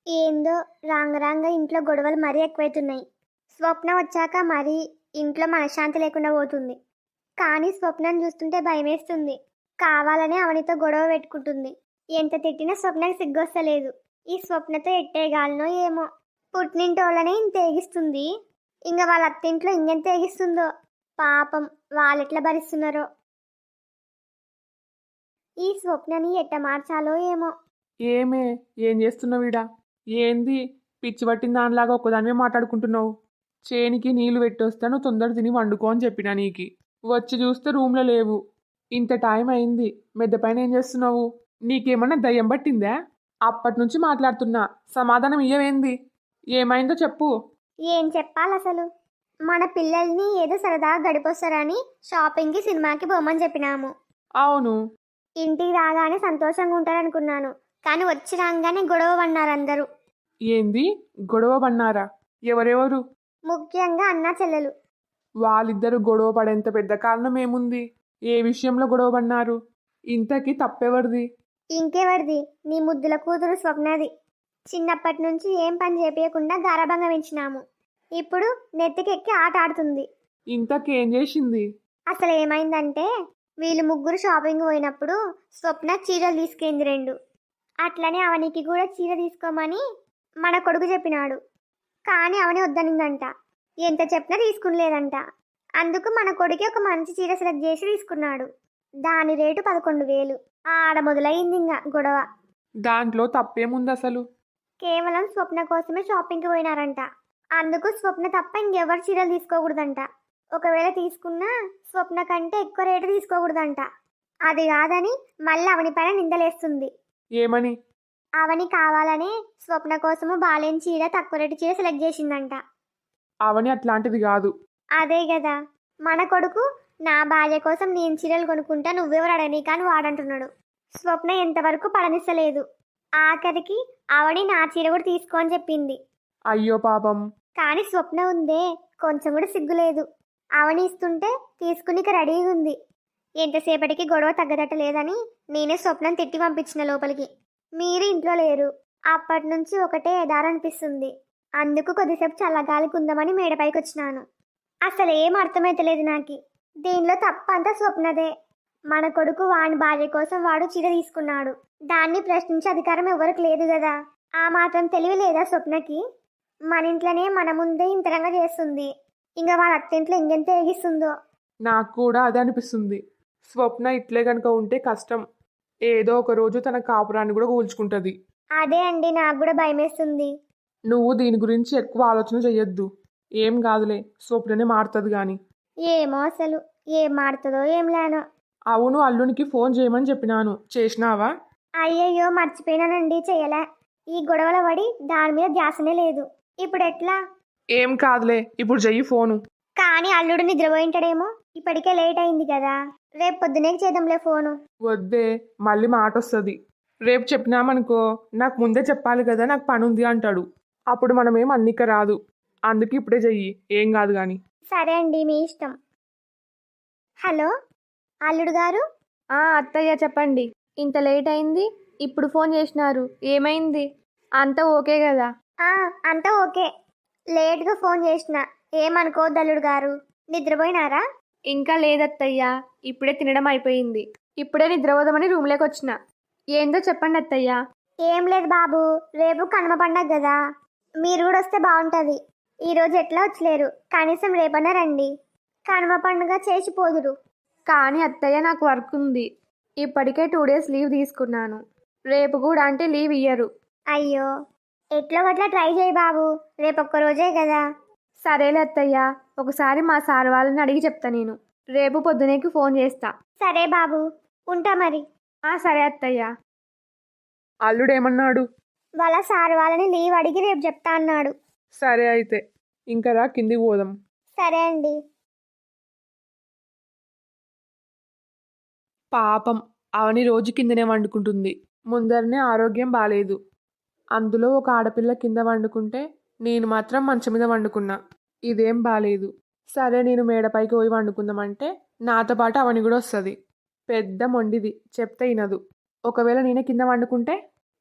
ఏందో రాంగ రాంగ ఇంట్లో గొడవలు మరీ ఎక్కువైతున్నాయి. స్వప్న వచ్చాక మరీ ఇంట్లో మనశ్శాంతి లేకుండా పోతుంది. కానీ స్వప్నం చూస్తుంటే భయమేస్తుంది. కావాలనే అవనితో గొడవ పెట్టుకుంటుంది. ఎంత తిట్టినా స్వప్నకి సిగ్గొస్తలేదు. ఈ స్వప్నతో ఎట్టేగాలనో ఏమో. పుట్టినింటోళ్ళనే ఇంత ఏగిస్తుంది. ఇంక వాళ్ళ అత్తింట్లో ఇంకెంత ఏగిస్తుందో. పాపం వాళ్ళెట్లా భరిస్తున్నారో. ఈ స్వప్నని ఎట్ట మార్చాలో ఏమో. ఏమే ఏం చేస్తున్నావుడా? ఏంది పిచ్చి పట్టిన దానిలాగా ఒక్కదానివే మాట్లాడుకుంటున్నావు? చేనికి నీళ్లు పెట్టొస్తా, నువ్వు తొందర తిని వండుకో అని చెప్పినా నీకి. వచ్చి చూస్తే రూమ్లో లేవు. ఇంత టైం అయింది, మెద్ద పైన ఏం చేస్తున్నావు? నీకేమన్నా దయ్యం పట్టిందా? అప్పటి నుంచి మాట్లాడుతున్నా, సమాధానం ఇయ్యవేంది? ఏమైందో చెప్పు. ఏం చెప్పాలి అసలు? మన పిల్లల్ని ఏదో సరదాగా గడిపొస్తారని షాపింగ్కి సినిమాకి పోమని చెప్పినాము. అవును. ఇంటికి రాగానే సంతోషంగా ఉంటారనుకున్నాను. కానీ వచ్చి రాగానే గొడవ పడినారు అందరూ. ఏంది గొడవ పడినారా? ఎవరెవరు? ముఖ్యంగా అన్నా చెల్లెలు. వాళ్ళిద్దరు గొడవ పడేంత పెద్ద కారణం ఏముంది? ఏ విషయంలో గొడవ పడినారు? ఇంతకీ తప్పెవరిది? ఇంకెవరిది? నీ ముద్దుల కూతురు స్వప్నది. చిన్నప్పటి నుంచి ఏం పని చేపించకుండా గారాబంగా పెంచినాము. ఇప్పుడు నెత్తికెక్కి ఆట ఆడుతుంది. ఇంతకేం చేసింది? అసలు ఏమైందంటే, వీళ్ళు ముగ్గురు షాపింగ్ పోయినప్పుడు స్వప్న చీరలు తీసుకెంది 2. అట్లనే అవనికి కూడా చీర తీసుకోమని మన కొడుకు చెప్పినాడు. కానీ అవని వద్దనిందంట. ఎంత చెప్పినా తీసుకునిలేదంట. అందుకు మన కొడుకు ఒక మంచి చీర సెలెక్ట్ చేసి తీసుకున్నాడు. దాని రేటు 11,000. ఆడ మొదలైంది ఇంకా గొడవ. దాంట్లో తప్పేముంది అసలు? కేవలం స్వప్న కోసమే షాపింగ్కి పోయినారంట. అందుకు స్వప్న తప్ప ఇంకెవరు చీరలు తీసుకోకూడదంట. ఒకవేళ తీసుకున్నా స్వప్న కంటే ఎక్కువ రేటు తీసుకోకూడదంట. అది కాదని మళ్ళీ అవని పైన నిందలేస్తుంది. ఏమని? అవని కావాలని స్వప్న కోసము బాలేని చీర, తక్కువ రేటు చీర సెలెక్ట్ చేసిందంట. అవని అట్లాంటిది కాదు. అదే కదా, మన కొడుకు నా భార్య కోసం నేను చీరలు కొనుక్కుంటా, నువ్వెవరు అడని కానీ వాడంటున్నాడు. స్వప్న ఎంతవరకు పడనిస్తలేదు. ఆఖరికి అవని నా చీర కూడా తీసుకో అని చెప్పింది. అయ్యో పాపం. కానీ స్వప్న ఉందే, కొంచెం కూడా సిగ్గులేదు. అవని ఇస్తుంటే తీసుకునిక రెడీగా ఉంది. ఎంతసేపటికి గొడవ తగ్గదట్టలేదని నేనే స్వప్నం తిట్టి పంపించిన లోపలికి. మీరు ఇంట్లో లేరు. అప్పటి నుంచి ఒకటే ఎదారనిపిస్తుంది. అందుకు కొద్దిసేపు చల్లగాలికి ఉందామని మేడపైకి వచ్చినాను. అసలు ఏం అర్థమైతలేదు నాకు. దీనిలో తప్పంతా స్వప్నదే. మన కొడుకు వాడి భార్య కోసం వాడు చీర తీసుకున్నాడు. దాన్ని ప్రశ్నించే అధికారం ఎవరికి లేదు కదా. ఆ మాత్రం తెలివి లేదా స్వప్నకి? మన ఇంట్లోనే మన ముందే ఇంతరంగా చేస్తుంది. ఇంకా వాళ్ళ అత్తింట్లో ఇంకెంత ఏగిస్తుందో. నాకు కూడా అదే అనిపిస్తుంది. స్వప్న ఇట్లే కనుక ఉంటే కష్టం. ఏదో ఒక రోజు తన కాపురాన్ని కూడా కూల్చుకుంటుంది. అదే అండి, నాకు కూడా భయమేస్తుంది. నువ్వు దీని గురించి ఎక్కువ ఆలోచన చెయ్యొద్దు. ఏం కాదులే, స్వప్ననే మారుతుంది కానీ. ఏమో అసలు ఏం మాడుతుందో ఏం లేనో. అవును, అల్లునికి ఫోన్ చేయమని చెప్పినాను, చేసినావా? అయ్యయ్యో మర్చిపోయినానండి, చెయ్యలే. ఈ గొడవల పడి దాని మీద ధ్యాసనే లేదు. ఇప్పుడు ఎట్లా? ఏం కాదులే, ఇప్పుడు చెయ్యి ఫోను. కానీ అల్లుడు నిద్రపోయింటాడేమో. ఇప్పటికే లేట్ అయింది కదా. రేపు పొద్దునే చేద్దాంలే ఫోను. వద్దే, మళ్ళీ మాట వస్తుంది. రేపు చెప్పినామనుకో, నాకు ముందే చెప్పాలి కదా, నాకు పని ఉంది అంటాడు. అప్పుడు మనమేం అన్నిక రాదు. అందుకే ఇప్పుడే చెయ్యి, ఏం కాదు కానీ. సరే అండి, మీ ఇష్టం. హలో అల్లుడు గారు. అత్తయ్య చెప్పండి. ఇంత లేట్ అయింది, ఇప్పుడు ఫోన్ చేసినారు, ఏమైంది? అంతా ఓకే కదా? అంతా ఓకే. లేట్గా ఫోన్ చేసిన, ఏమనుకోవద్దు అల్లుడు గారు. నిద్రపోయినారా? ఇంకా లేదత్తయ్య, ఇప్పుడే తినడం అయిపోయింది. ఇప్పుడే నిద్రపోదామని రూమ్లోకి వచ్చిన. ఏందో చెప్పండి అత్తయ్య. ఏం లేదు బాబు, రేపు కనుమ పండగ కదా, మీరు కూడా వస్తే బాగుంటుంది. ఈరోజు ఎట్లా వచ్చలేరు, కనీసం రేపన్నా రండి. కనుమ పండుగ చేసిపోదురు. కానీ అత్తయ్య, నాకు వర్క్ ఉంది. ఇప్పటికే 2 days లీవ్ తీసుకున్నాను. రేపు కూడా అంటే లీవ్ ఇయ్యరు. అయ్యో, ఎట్లో గట్లా ట్రై చేయి బాబు, రేపు ఒక్క రోజే కదా. సరేలే అత్తయ్య, ఒకసారి మా సార్ వాళ్ళని అడిగి చెప్తా నేను. రేపు పొద్దునేకి ఫోన్ చేస్తా. సరే బాబు, ఉంటా మరి. సరే అత్తయ్య. అల్లుడేమన్నాడు? వాళ్ళ సార్ వాళ్ళని లీవ్ అడిగి రేపు చెప్తా అన్నాడు. సరే అయితే, ఇంకా రా కిందికి పోదాం. సరే అండి. పాపం, అవని రోజు కిందనే వండుకుంటుంది. ముందరనే ఆరోగ్యం బాలేదు. అందులో ఒక ఆడపిల్ల కింద వండుకుంటే నేను మాత్రం మంచం మీద వండుకున్నా. ఇదేం బాలేదు. సరే, నేను మేడపైకి పోయి వండుకుందామంటే నాతో పాటు అవని కూడా వస్తుంది. పెద్ద మొండిది, చెప్తే వినదు. ఒకవేళ నేనే కింద వండుకుంటే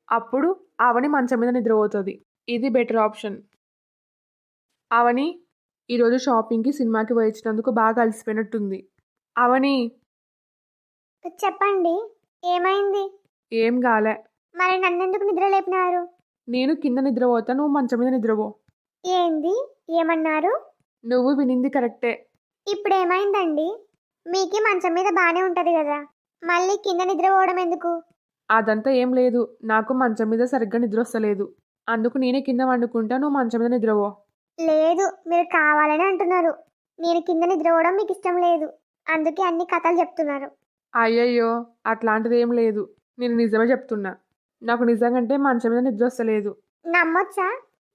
అప్పుడు అవని మంచం మీద నిద్రపోతుంది. ఇది బెటర్ ఆప్షన్. అవని ఈరోజు షాపింగ్కి సినిమాకి పోయించినందుకు బాగా అలసిపోయినట్టుంది. అవని చెప్పండి, ఏమైంది? ఏం కాలే. మరి నన్నెందుకు నిద్ర లేపినారు? నేను కింద నిద్రపోతా, నువ్వు మంచం మీద నిద్రపో. ఏంది? ఏమన్నారు? నువ్వు వినింది కరెక్టే. ఇప్పుడు ఏమైందండి? మీకి మంచం మీద బాగానే ఉంటది కదా, మళ్ళీ కింద నిద్రపోవడం ఎందుకు? అదంతా ఏం లేదు, నాకు మంచం మీద సరిగ్గా నిద్ర వస్తలేదు. అందుకు నేనే కింద వండుకుంటా, నువ్వు మంచం మీద నిద్రపో. లేదు, మీరు కావాలని అంటున్నారు. నేను కింద నిద్రపోవడం మీకు ఇష్టం లేదు, అందుకే అన్ని కథలు చెప్తున్నారు. అయ్యయ్యో, అట్లాంటిది ఏం లేదు. నేను నిజమే చెప్తున్నా. నాకు నిజంగంటే మంచం మీద నిద్ర వస్తలేదు. నమ్మొచ్చా?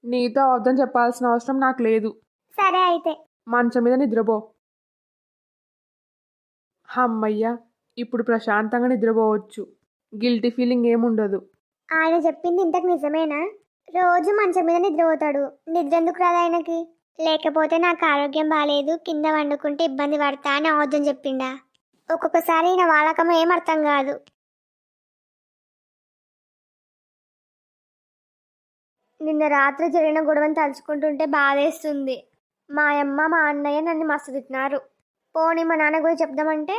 నీతో అబద్ధం చెప్పాల్సిన అవసరం నాకు లేదు. సరే అయితే. మంచం మీద నిద్రపో. అమ్మయ్యా, ఇప్పుడు ప్రశాంతంగా నిద్రపోవచ్చు. గిల్టీ ఫీలింగ్ ఏముండదు. ఆయన చెప్పింది ఇంతకు నిజమేనా? రోజు మంచం మీద నిద్రపోతాడు, నిద్ర ఎందుకు రాదు ఆయనకి? లేకపోతే నాకు ఆరోగ్యం బాగాలేదు, కింద వండుకుంటే ఇబ్బంది పడతా అని అవద్దని చెప్పిండా? ఒక్కొక్కసారి ఈయన వాలకం ఏం అర్థం కాదు. నిన్న రాత్రి జరిగిన గొడవని తలుచుకుంటుంటే బాధేస్తుంది. మా అమ్మ మా అన్నయ్య నన్ను మస్తు తిట్టినారు. పోనీ మా నాన్న కూడా చెప్దామంటే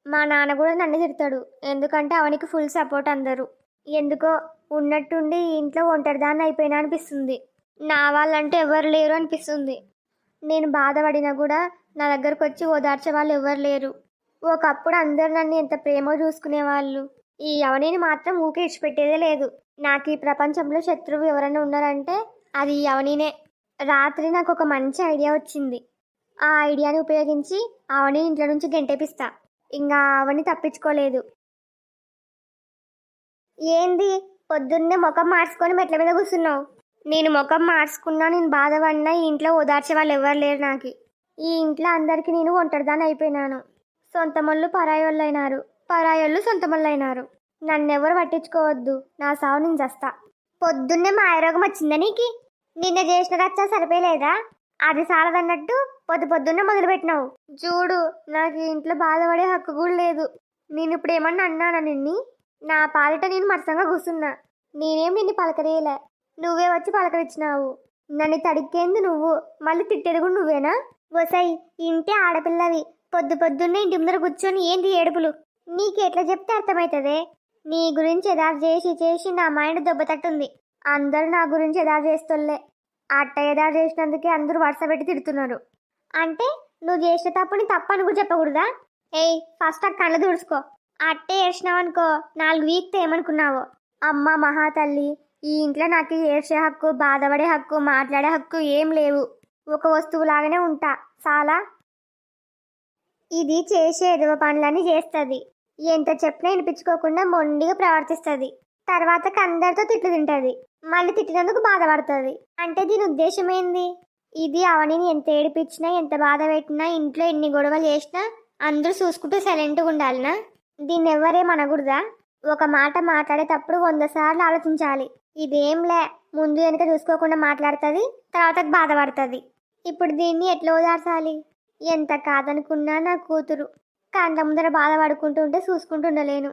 మా నాన్న కూడా నన్ను తిడతాడు. ఎందుకంటే అవనికి ఫుల్ సపోర్ట్ అందరూ. ఎందుకో ఉన్నట్టుండి ఈ ఇంట్లో ఒంటరిదాన్ని అయిపోయినా అనిపిస్తుంది. నా వాళ్ళంటూ ఎవరు లేరు అనిపిస్తుంది. నేను బాధపడినా కూడా నా దగ్గరకు వచ్చి ఓదార్చే వాళ్ళు ఎవరు లేరు. ఒకప్పుడు అందరు నన్ను ఎంత ప్రేమో చూసుకునేవాళ్ళు. ఈ అవనిని మాత్రం ఊకే ఇచ్చిపెట్టేదే లేదు. నాకు ఈ ప్రపంచంలో శత్రువు ఎవరైనా ఉన్నారంటే అది ఈ అవనినే. రాత్రి నాకు ఒక మంచి ఐడియా వచ్చింది. ఆ ఐడియాని ఉపయోగించి అవని ఇంట్లో నుంచి గెంటేపిస్తా. ఇంకా అవని తప్పించుకోలేదు. ఏంది పొద్దున్నే ముఖం మార్చుకొని మెట్ల మీద కూర్చున్నావు? నేను ముఖం మార్చుకున్నా, నేను బాధపడినా ఈ ఇంట్లో ఓదార్చే వాళ్ళు ఎవరు లేరు. నాకు ఈ ఇంట్లో అందరికీ నేను ఒంటరిదాన్ని అయిపోయినాను. సొంతమొళ్ళు పరాయోళ్ళు అయినారు, పరాయోళ్ళు సొంతమొళ్ళు అయినారు. నన్నెవరు పట్టించుకోవద్దు, నా సావు నేను చస్తా. పొద్దున్నే మాయరోగం వచ్చిందా నీకు? నిన్న చేసిన రచ్చ సరిపోలేదా? అది సాలదన్నట్టు పొద్దున్నే మొదలుపెట్టినావు. చూడు, నాకు ఈ ఇంట్లో బాధపడే హక్కు కూడా లేదు. నేను ఇప్పుడు ఏమన్నా అన్నానా నిన్ని? నా పాలిట నేను మరసంగా కూర్చున్నా. నేనేం నిన్ను పలకరేయలే, నువ్వే వచ్చి పలకరించినావు. నన్ను తడిక్కేంది నువ్వు, మళ్ళీ తిట్టేది కూడా నువ్వేనా? వసై, ఇంటే ఆడపిల్లవి, పొద్దున్నే ఇంటి ముందర కూర్చొని ఏంది ఏడుపులు? నీకు ఎట్లా చెప్తే అర్థమవుతుందే? నీ గురించి ఎదారు చేసి చేసి నా మైండ్ దెబ్బతట్టుంది. అందరూ నా గురించి ఎదారు చేస్తోళ్ళే. అట్ట ఎదారు చేసినందుకే అందరూ వరుస పెట్టి తిడుతున్నారు. అంటే నువ్వు చేసిన తప్పుని తప్పని కూడా చెప్పకూడదా? ఏయ్, ఫస్ట్ ఆ కళ్ళు తుడుచుకో. అట్టే ఏడ్చినావనుకో 4 వీక్తో ఏమనుకున్నావో. అమ్మ మహాతల్లి, ఈ ఇంట్లో నాకు ఏడ్చే హక్కు, బాధపడే హక్కు, మాట్లాడే హక్కు ఏం లేవు. ఒక వస్తువులాగానే ఉంటా చాలా. ఇది చేసే ఎదవ పనులన్నీ చేస్తుంది. ఎంత చెప్పినా వినిపించుకోకుండా మొండిగా ప్రవర్తిస్తుంది. తర్వాత అందరితో తిట్లు తింటుంది, మళ్ళీ తిట్టినందుకు బాధపడుతుంది. అంటే దీని ఉద్దేశం ఏంది? ఇది అవనిని ఎంత ఏడిపించినా, ఎంత బాధ పెట్టినా, ఇంట్లో ఎన్ని గొడవలు చేసినా అందరూ చూసుకుంటూ సైలెంట్గా ఉండాలినా? దీన్ని ఎవరేమనకూడదా? ఒక మాట మాట్లాడేటప్పుడు 100 సార్లు ఆలోచించాలి. ఇదేంలే, ముందు వెనుక చూసుకోకుండా మాట్లాడుతుంది, తర్వాత బాధపడుతుంది. ఇప్పుడు దీన్ని ఎట్లా ఓదార్చాలి? ఎంత కాదనుకున్నా నా కూతురు. కంట ముందర బాధపడుకుంటుంటే చూసుకుంటుండలేను.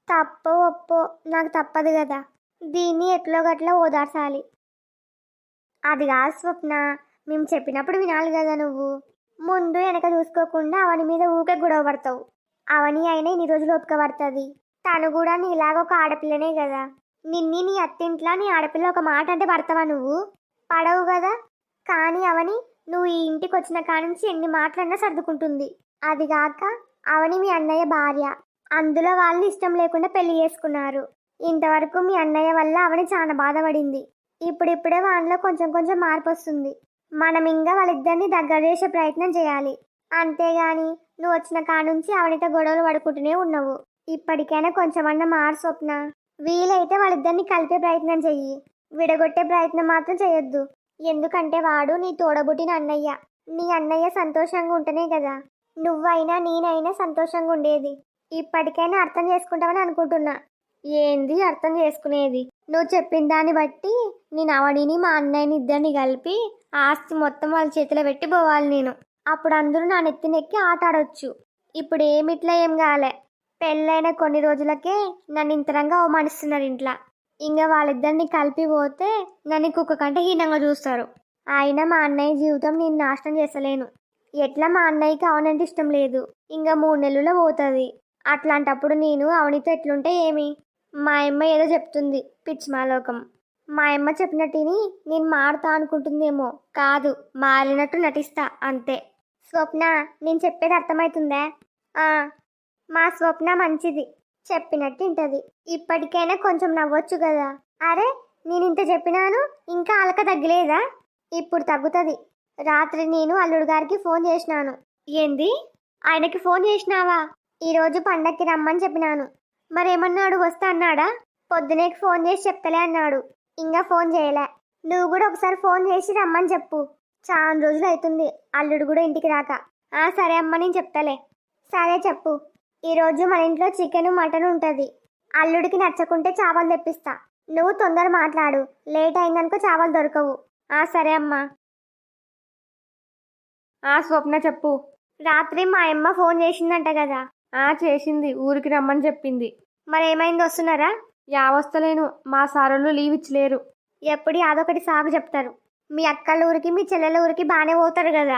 తప్పో ఒప్పో నాకు తప్పదు కదా, దీన్ని ఎట్లో గట్లా ఓదార్చాలి. అది కాదు స్వప్న, మేము చెప్పినప్పుడు వినాలి కదా నువ్వు. ముందు వెనక చూసుకోకుండా అవని మీద ఊకే గొడవ పడతావు. అవని అయినా ఇన్ని రోజులు ఓపిక పడుతుంది. తను కూడా నీలాగా ఒక ఆడపిల్లనే కదా. నీ అత్తింట్లో నీ ఆడపిల్ల ఒక మాట అంటే పడతావా నువ్వు? పడవు కదా. కానీ అవని నువ్వు ఈ ఇంటికి వచ్చిన కానుంచి ఎన్ని మాటలన్నా సర్దుకుంటుంది. అదిగాక అవని మీ అన్నయ్య భార్య. అందులో వాళ్ళు ఇష్టం లేకుండా పెళ్లి చేసుకున్నారు. ఇంతవరకు మీ అన్నయ్య వల్ల అవని చాలా బాధపడింది. ఇప్పుడిప్పుడే వాళ్ళలో కొంచెం కొంచెం మార్పు వస్తుంది. మనం ఇంకా వాళ్ళిద్దరిని దగ్గర చేసే ప్రయత్నం చేయాలి. అంతేగాని నువ్వు వచ్చిన కానుంచి అవనితో గొడవలు పడుకుంటూనే ఉన్నావు. ఇప్పటికైనా కొంచెమన్నా మారు స్వప్న. వీలైతే వాళ్ళిద్దరిని కలిపే ప్రయత్నం చెయ్యి, విడగొట్టే ప్రయత్నం మాత్రం చేయొద్దు. ఎందుకంటే వాడు నీ తోడబుట్టిన అన్నయ్య. నీ అన్నయ్య సంతోషంగా ఉంటేనే కదా నువ్వైనా నేనైనా సంతోషంగా ఉండేది. ఇప్పటికైనా అర్థం చేసుకుంటావని అనుకుంటున్నా. ఏంది అర్థం చేసుకునేది? నువ్వు చెప్పిన దాన్ని బట్టి నేను అవనిని మా అన్నయ్యని ఇద్దరిని కలిపి ఆస్తి మొత్తం వాళ్ళ చేతిలో పెట్టి పోవాలి నేను. అప్పుడు అందరూ నా నెత్తినెక్కి ఆట ఆడొచ్చు. ఇప్పుడు ఏమిట్లా ఏం కాలే, పెళ్ళైన కొన్ని రోజులకే నన్ను ఇంతరంగా అవమానిస్తున్నారు ఇంట్లో. ఇంకా వాళ్ళిద్దరిని కలిపి పోతే నన్ను కుక్క కంటే హీనంగా చూస్తారు. అయినా మా అన్నయ్య జీవితం నేను నాశనం చేస్తలేను. ఎట్లా మా అన్నయ్యకి అవనంటే ఇష్టం లేదు. ఇంకా 3 నెలల్లో పోతుంది. అట్లాంటప్పుడు నేను అవనితో ఎట్లుంటే ఏమి? మా అమ్మ ఏదో చెప్తుంది పిచ్చి మాలోకం. మా అమ్మ చెప్పినట్టుని నేను మారుతా అనుకుంటుందేమో. కాదు, మారినట్టు నటిస్తా అంతే. స్వప్న, నేను చెప్పేది అర్థమవుతుందా? మా స్వప్న మంచిది, చెప్పినట్టు వింటది. ఇప్పటికైనా కొంచెం నవ్వొచ్చు కదా. అరే, నేను ఇంత చెప్పినాను ఇంకా అలక తగ్గలేదా? ఇప్పుడు తగ్గుతుంది. రాత్రి నేను అల్లుడు గారికి ఫోన్ చేసినాను. ఏంది? ఆయనకి ఫోన్ చేసినావా? ఈరోజు పండక్కి రమ్మని చెప్పినాను. మరేమన్నాడు? వస్తా అన్నాడా? పొద్దునేకి ఫోన్ చేసి చెప్తలే అన్నాడు. ఇంకా ఫోన్ చేయలే. నువ్వు కూడా ఒకసారి ఫోన్ చేసి రమ్మని చెప్పు. చాలా రోజులు అవుతుంది అల్లుడు కూడా ఇంటికి రాక. సరే అమ్మ, నేను చెప్తలే. సరే చెప్పు. ఈరోజు మన ఇంట్లో చికెన్ మటన్ ఉంటుంది. అల్లుడికి నచ్చకుంటే చావలు తెప్పిస్తా. నువ్వు తొందర మాట్లాడు, లేట్ అయిందనుకో చావలు దొరకవు. సరే అమ్మా. స్వప్న చెప్పు. రాత్రి మా అమ్మ ఫోన్ చేసిందంట కదా. చేసింది, ఊరికి రమ్మని చెప్పింది. మరేమైంది, వస్తున్నారా? వస్తలేను, మా సారోళ్ళు లీవ్ ఇచ్చలేరు. ఎప్పుడు అదొకటి సాగు చెప్తారు. మీ అక్కల ఊరికి మీ చెల్లెల ఊరికి బాగానే పోతారు కదా.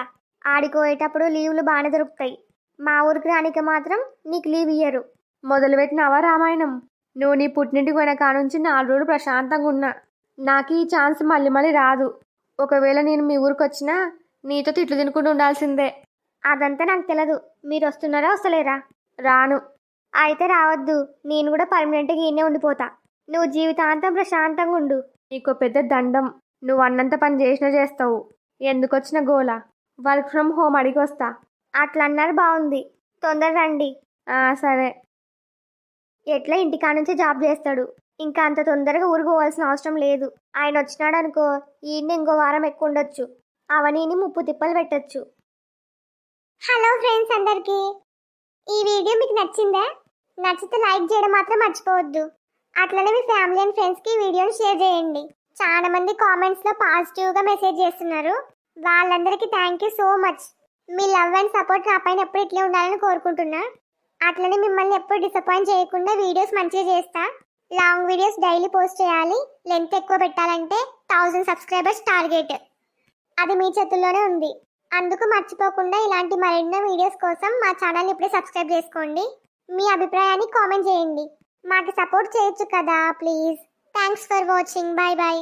ఆడికి పోయేటప్పుడు లీవ్లు బాగానే దొరుకుతాయి. మా ఊరికి రానికి మాత్రం నీకు లీవ్ ఇయ్యరు. మొదలుపెట్టినావా రామాయణం? నువ్వు నీ పుట్టింటికి పోయిన కానుంచి 4 రోజులు ప్రశాంతంగా ఉన్నా. నాకు ఈ ఛాన్స్ మళ్ళీ మళ్ళీ రాదు. ఒకవేళ నేను మీ ఊరికి వచ్చినా నీతో తిట్లు తినుకుంటూ ఉండాల్సిందే. అదంతా నాకు తెలియదు. మీరు వస్తున్నారా వస్తలేరా? రాను. అయితే రావద్దు. నేను కూడా పర్మనెంట్గా ఈయనే ఉండిపోతా. నువ్వు జీవితాంతం ప్రశాంతంగా ఉండు. నీకు పెద్ద దండం. నువ్వు అన్నంత పని చేసినా చేస్తావు. ఎందుకొచ్చిన గోల? వర్క్ ఫ్రమ్ హోమ్ అడిగి వస్తా. అట్లా అన్నారు, బాగుంది. తొందర రండి. సరే. ఎట్లా ఇంటికా నుంచి జాబ్ చేస్తాడు. ఇంకా అంత తొందరగా ఊరికి పోవాల్సిన అవసరం లేదు. ఆయన వచ్చినాడు అనుకో, ఈయన్ని ఇంకో వారం ఎక్కువ ఉండొచ్చు. అవనీని ముప్పు తిప్పలు పెట్టచ్చు. హలో ఫ్రెండ్స్ అందరికీ, ఈ వీడియో మీకు నచ్చిందా? నచ్చితే లైక్ చేయడం మాత్రం మర్చిపోవద్దు. అట్లనే మీ ఫ్యామిలీ అండ్ ఫ్రెండ్స్కి ఈ వీడియోని షేర్ చేయండి. చాలా మంది కామెంట్స్లో పాజిటివ్గా మెసేజ్ చేస్తున్నారు. వాళ్ళందరికీ thank you so much. Me love and support నా పైన ఎప్పుడు ఇట్లే ఉండాలని కోరుకుంటున్నా. అట్లనే మిమ్మల్ని ఎప్పుడు డిసప్పాయింట్ చేయకుండా వీడియోస్ మంచిగా చేస్తా. లాంగ్ వీడియోస్ డైలీ పోస్ట్ చేయాలి. లెంత్ ఎక్కువ పెట్టాలంటే 1000 సబ్స్క్రైబర్స్ టార్గెట్. అది మీ చేతుల్లోనే ఉంది. అందుకు మర్చిపోకుండా ఇలాంటి మరెన్నో వీడియోస్ కోసం మా ఛానల్ని ఇప్పుడే సబ్స్క్రైబ్ చేసుకోండి. మీ అభిప్రాయాన్ని కామెంట్ చేయండి. మాకు సపోర్ట్ చేయొచ్చు కదా please. Thanks for watching. Bye bye.